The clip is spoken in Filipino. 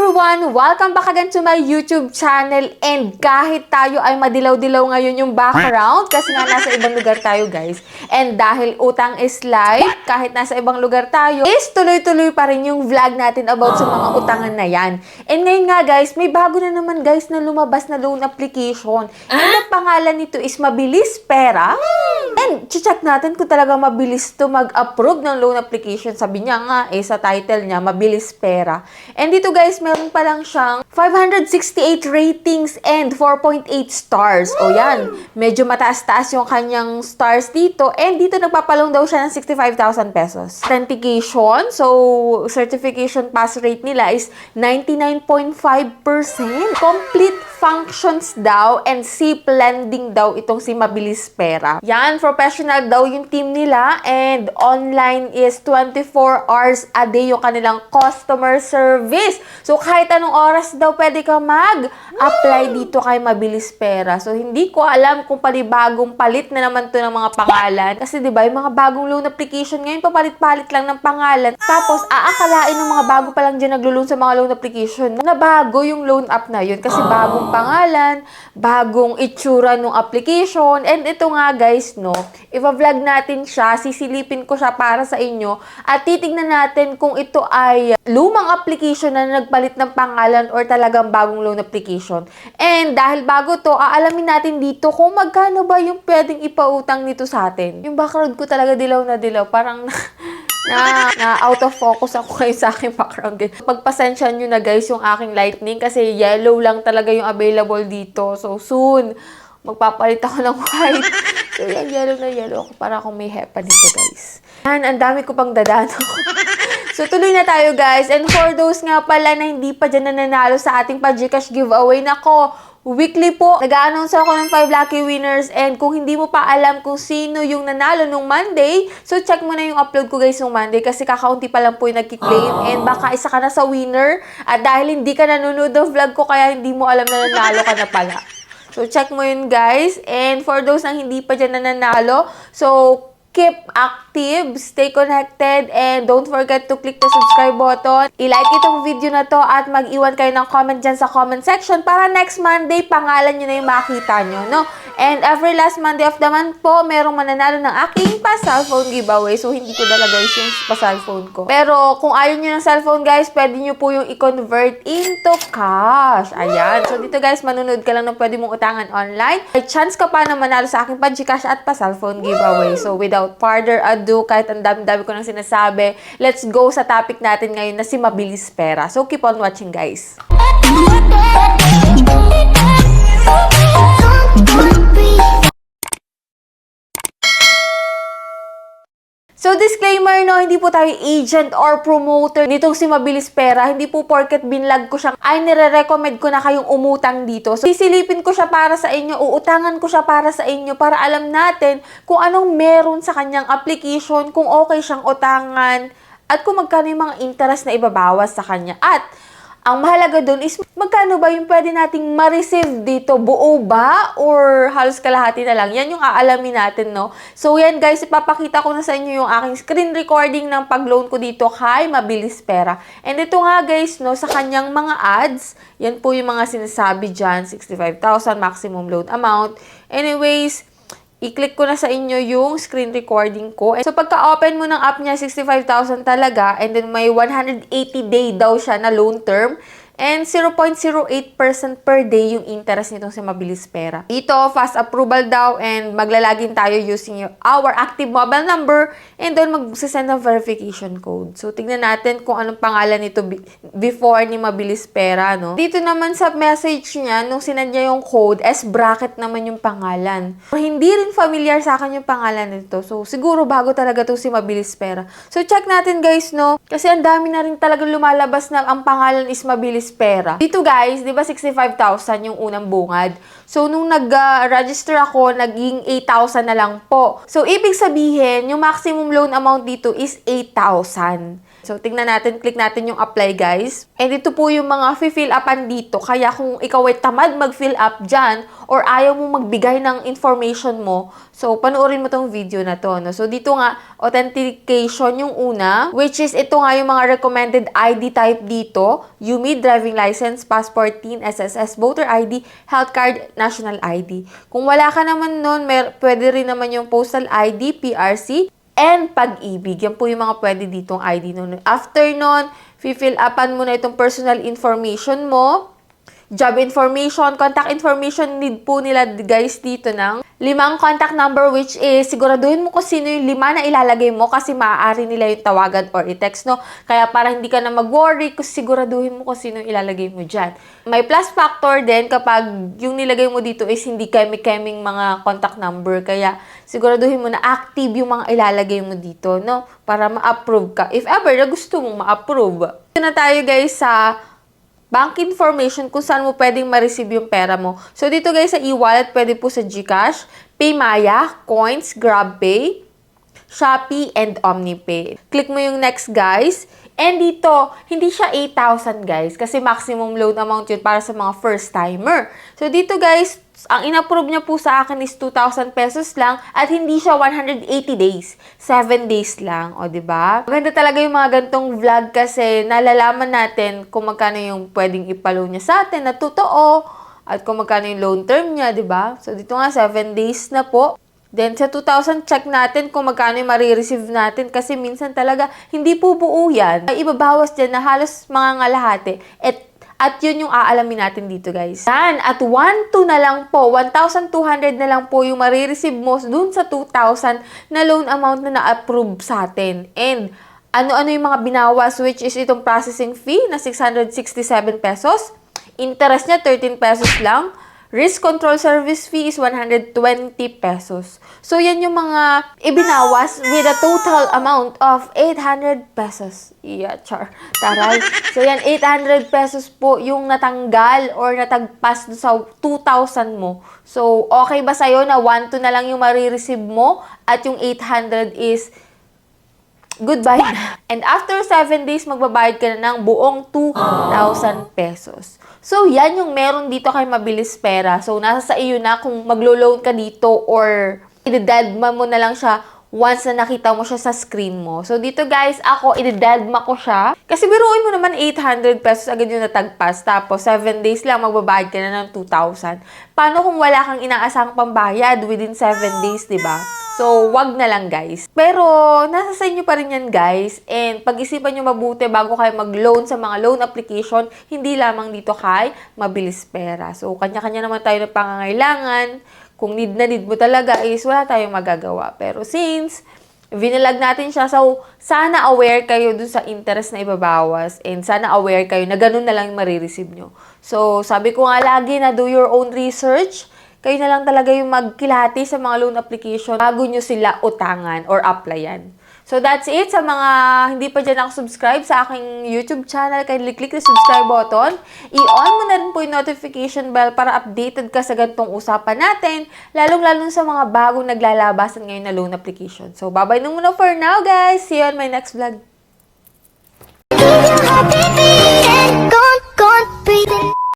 everyone! Welcome back again to my YouTube channel, and kahit tayo ay madilaw-dilaw ngayon yung background kasi nga nasa ibang lugar tayo guys, and dahil utang is life, kahit nasa ibang lugar tayo is tuloy-tuloy pa rin yung vlog natin about sa mga utangan na yan. And ngayon nga guys, may bago na naman guys na lumabas na loan application, and ang pangalan nito is Mabilis Pera, and check natin kung talaga mabilis to mag-approve ng loan application. Sabi niya nga sa title niya, Mabilis Pera. And dito guys, meron pa lang siyang 568 ratings and 4.8 stars. O yan, medyo mataas-taas yung kanyang stars dito. And dito nagpapalong daw siya ng 65,000 pesos. Authentication, so certification pass rate nila is 99.5%. Complete functions daw and safe lending daw itong si Mabilis Pera. Yan, professional daw yung team nila, and online is 24 hours a day yung kanilang customer service. So, kahit anong oras daw pwede ka mag-apply dito kay Mabilis Pera. So, hindi ko alam kung panibagong palit na naman to ng mga pangalan. Kasi, di ba, yung mga bagong loan application ngayon, papalit-palit lang ng pangalan. Tapos, aakalain ng mga bago pa lang dyan naglo-loan sa mga loan application na bago yung loan app na yun. Kasi bagong pangalan, bagong itsura ng application. And ito nga, guys, no, i-vlog natin siya, sisilipin ko siya para sa inyo, at titignan natin kung ito ay lumang application na nagpalit ng pangalan or talagang bagong loan application. And dahil bago to, aalamin natin dito kung magkano ba yung pwedeng ipautang nito sa atin. Yung background ko talaga dilaw na dilaw. Parang na out of focus ako kayo sa aking background. Pagpasensya nyo na guys yung aking lightning kasi yellow lang talaga yung available dito. So soon, magpapalit ako ng white. So yan, yellow na yellow ako para akong may hepa dito guys. Yan, ang dami ko pang dadano. So, tuloy na tayo guys. And for those nga pala na hindi pa dyan nananalo sa ating pa-Gcash giveaway, nako, weekly po, nag-a-announce ako ng 5 lucky winners. And kung hindi mo pa alam kung sino yung nanalo nung Monday, so check mo na yung upload ko guys nung Monday kasi kakaunti pa lang po yung nagki-claim. And baka isa ka na sa winner. At dahil hindi ka nanonood ng vlog ko, kaya hindi mo alam na nanalo ka na pala. So, check mo yun guys. And for those na hindi pa dyan nananalo, so keep active, stay connected, and don't forget to click the subscribe button. I-like itong video na to at mag-iwan kayo ng comment dyan sa comment section para next Monday, pangalan nyo na yung makita nyo, no? And every last Monday of the month po, merong mananalo ng aking pa-cellphone giveaway. So, hindi ko dala guys yung pa-cellphone ko. Pero, kung ayaw nyo ng cellphone guys, pwede nyo po yung i-convert into cash. Ayan. So, dito guys, manunod ka lang ng pwede mong utangan online. May chance ka pa na manalo sa aking pa-Gcash at pa-cellphone giveaway. So, without further ado, kahit ang dami-dami ko nang sinasabi, let's go sa topic natin ngayon na si Mabilis Pera. So, keep on watching guys. So, disclaimer, no, hindi po tayo agent or promoter nitong si Mabilis Pera. Hindi po porket binlog ko siya, ay nire-recommend ko na kayong umutang dito. So, sisilipin ko siya para sa inyo, uutangan ko siya para sa inyo, para alam natin kung anong meron sa kanyang application, kung okay siyang utangan, at kung magkano yung mga interest na ibabawas sa kanya. At, ang mahalaga dun is magkano ba yung pwede nating ma-receive dito? Buo ba? Or halos kalahati na lang? Yan yung aalamin natin, no? So, yan guys, ipapakita ko na sa inyo yung aking screen recording ng pag-loan ko dito kay Mabilis Pera. And ito nga guys, no, sa kanyang mga ads, yan po yung mga sinasabi dyan, 65,000 maximum loan amount. Anyways, i-click ko na sa inyo yung screen recording ko. So, pagka-open mo ng app niya, 65,000 talaga. And then, may 180 day daw siya na loan term. And 0.08% per day yung interest nitong si Mabilis Pera. Ito, fast approval daw, and maglalagin tayo using our active mobile number, and doon magsisend ng verification code. So, tignan natin kung anong pangalan nito before ni Mabilis Pera, no? Dito naman sa message niya, nung sinend niya yung code, S-bracket naman yung pangalan. Hindi rin familiar sa akin yung pangalan nito. So, siguro bago talaga to si Mabilis Pera. So, check natin guys, no? Kasi ang dami na rin talagang lumalabas na ang pangalan is Mabilis Pera. Dito guys, di ba 65,000 yung unang bungad? So, nung nag-register ako, naging 8,000 na lang po. So, ibig sabihin, yung maximum loan amount dito is 8,000. So, tingnan natin, click natin yung apply, guys. And ito po yung mga fill upan dito. Kaya kung ikaw ay tamad mag-fill up dyan, or ayaw mo magbigay ng information mo, so, panoorin mo tong video na to. No? So, dito nga, authentication yung una, which is ito nga yung mga recommended ID type dito. UMID, driving license, passport, TIN, SSS, voter ID, health card, national ID. Kung wala ka naman nun, pwede rin naman yung postal ID, PRC, and pag-ibig. Yan po yung mga pwede ditong ID nun. After nun, fill upan mo na itong personal information mo, job information, contact information, need po nila guys dito ng 5 contact number, which is siguraduhin mo kung sino yung 5 na ilalagay mo kasi maaari nila yung tawagan or i-text, no? Kaya para hindi ka na mag-worry, siguraduhin mo kung sino yung ilalagay mo dyan. May plus factor din kapag yung nilagay mo dito is hindi keming mga contact number. Kaya siguraduhin mo na active yung mga ilalagay mo dito, no? Para ma-approve ka. If ever na gusto mong ma-approve. Ito na tayo guys sa bank information kung saan mo pwedeng ma-receive yung pera mo. So, dito guys sa e-wallet, pwede po sa GCash, PayMaya, Coins, GrabPay, Shopee, and OmniPay. Click mo yung next guys. And dito, hindi siya 8,000 guys kasi maximum loan amount yun para sa mga first timer. So, dito guys, ang in-approve niya po sa akin is 2,000 pesos lang at hindi siya 180 days. 7 days lang, o diba? Maganda talaga yung mga gantong vlog kasi nalalaman natin kung magkano yung pwedeng ipaloan niya sa atin na totoo at kung magkano yung loan term niya, diba? So, dito nga 7 days na po. Then, sa 2,000, check natin kung magkano yung marireceive natin kasi minsan talaga hindi po buo yan. May ibabawas dyan na halos mga ngalahati. At yun yung aalamin natin dito, guys. Yan. At 1,200 na lang po. 1,200 na lang po yung marireceive mo dun sa 2,000 na loan amount na na-approve sa atin. And ano-ano yung mga binawas, which is itong processing fee na 667 pesos. Interest niya, 13 pesos lang. Risk control service fee is 120 pesos. So, yan yung mga ibinawas with a total amount of 800 pesos. Yeah, char. Taray. So, yan, 800 pesos po yung natanggal or natagpas sa 2,000 mo. So, okay ba sa'yo na 1,200 na lang yung marireceive mo at yung 800 is goodbye na. And after 7 days, magbabayad ka na ng buong 2,000 pesos. So, yan yung meron dito kay Mabilis Pera. So, nasa sa iyo na kung maglo-loan ka dito or i-deadma mo na lang siya once na nakita mo siya sa screen mo. So, dito guys, ako, i-deadma ko siya. Kasi biruin mo naman 800 pesos agad yung natagpas. Tapos, 7 days lang, magbabayad ka na ng 2,000. Paano kung wala kang inaasahang pambayad within 7 days, diba? So, wag na lang guys. Pero, nasa sa inyo pa rin yan guys. And pag-isipan nyo mabuti bago kayo mag-loan sa mga loan application, hindi lamang dito kay Mabilis Pera. So, kanya-kanya naman tayo ng pangangailangan. Kung need na need mo talaga is wala tayong magagawa. Pero since vinalag natin siya, so sana aware kayo dun sa interest na ibabawas and sana aware kayo na ganun na lang yung marireceive nyo. So, sabi ko nga lagi na do your own research. Kayo na lang talaga yung magkilati sa mga loan application bago nyo sila utangan or applyan. So, that's it. Sa mga hindi pa dyan nakasubscribe sa aking YouTube channel, kindly click the subscribe button. I-on mo na rin po yung notification bell para updated ka sa ganitong usapan natin, lalong-lalong sa mga bagong naglalabasan ngayon na loan application. So, bye-bye na muna for now, guys. See you on my next vlog.